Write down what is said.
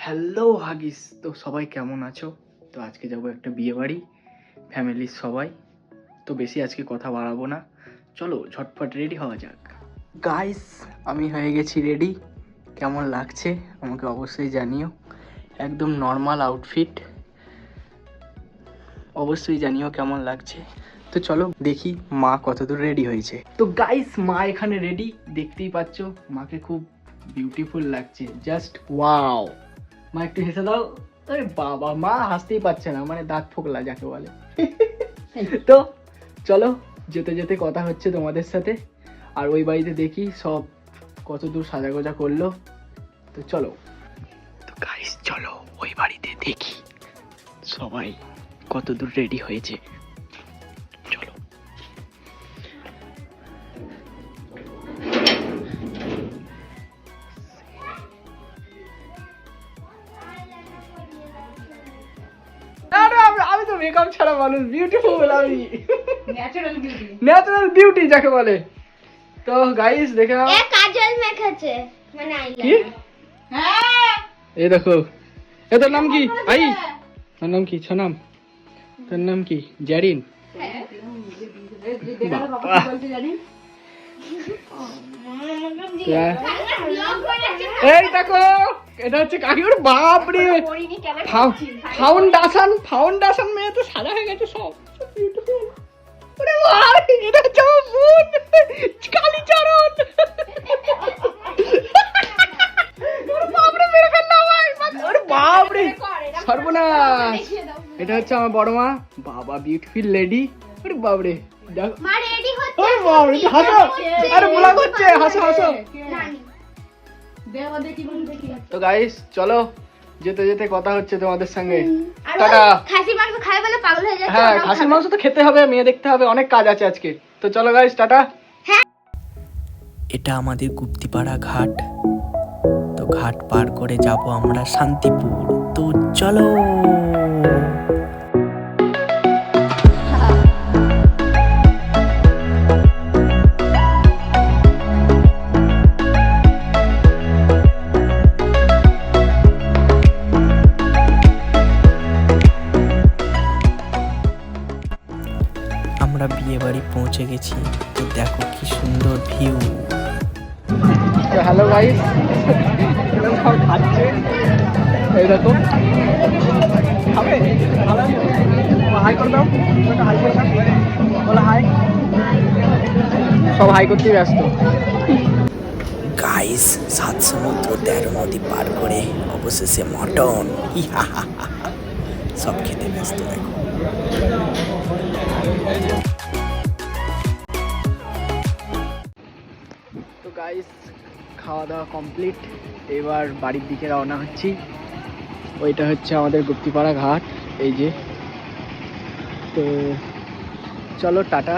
Hello Huggies, তো সবাই কেমন আছো? তো আজকে যাবো একটা বিয়ে বাড়ি, ফ্যামিলির সবাই। তো বেশি আজকে কথা বাড়াবো না, চলো ঝটপট রেডি হওয়া যাক। গাইস, আমি হয়ে গেছি রেডি। কেমন লাগছে আমাকে অবশ্যই জানিও। একদম নর্মাল আউটফিট, অবশ্যই জানিও কেমন লাগছে। তো চলো দেখি মা কতদূর রেডি হয়েছে। তো গাইস, মা এখানে রেডি, দেখতেই পাচ্ছ। মাকে খুব বিউটিফুল লাগছে, জাস্ট ওয়াও। মা একটু হেসে দাও। আরে বাবা, মা হাসতেই পারছে না, মানে দাঁত ফোকলা যাকে বলে। তো চলো, যেতে যেতে কথা হচ্ছে তোমাদের সাথে। আর ওই বাড়িতে দেখি সব কতদূর সাজাগোজা করলো। তো চলো, তো গাইস চলো ওই বাড়িতে দেখি সবাই কতদূর রেডি হয়েছে। চলো। আমি তো মেকআপ ছাড়া মানুষ, বিউটিফুল আমি, ন্যাচারাল বিউটি যাকে বলে। তো গাইস দেখে নাও, কাজল মেখেছে মানে কি এই দেখো। এ তোর নাম কি? আই, তোর নাম কি? ছনাম, তোর নাম কি? জ্যারিন। এই দেখো, এটা হচ্ছে কাকির বাপরে, ফাউন্ডেশন মেয়ে তো সাদা হয়ে গেছে সব। ওরে ভাই, এটা হচ্ছে আমার বোন কালীচরণ। বাপরে মেরে ফেললাম ভাই, ওরে বাপরে সর্বনাশ। এটা হচ্ছে আমার বড় মা, বাবা বিউটিফুল লেডি। ওরে বাপরে দেখো, মা রেডি হচ্ছে। ওরে বাপরে হাসো, আরে বলা করছে, হাসো হাসো। তো গাইস চলো, যেতে যেতে কথা হচ্ছে তোমাদের সঙ্গে। টাটা। খাসি মাংস খাই বলে পাগল হয়ে যাচ্ছে। হ্যাঁ, খাসির মাংস তো খেতে হবে, মেয়ে দেখতে হবে, অনেক কাজ আছে আজকে। তো চলো গাইস, টাটা। এটা আমাদের গুপ্তিপাড়া ঘাট। তো ঘাট পার করে যাব আমরা শান্তিপুর। তো চলো। আমরা বিয়ে বাড়ি পৌঁছে গেছি। তো দেখো কি সুন্দর ভিউ। হ্যালো গাইস, সব খাচ্ছে, এই দেখো। খাবে? হাই করে দাও, হাই করে দাও, বলো হাই। সব হাই করতেই ব্যস্ত। গাইস, 7 সমুদ্র 13 নদী পার করে অবশেষে মটন সব খেতে ব্যস্ত। দেখো তো গাইস, খাওয়া দাওয়া কমপ্লিট, এবার বাড়ির দিকে রওনা হচ্ছি। ওইটা হচ্ছে আমাদের গুপ্তিপাড়া ঘাট, এই যে। তো চলো টাটা।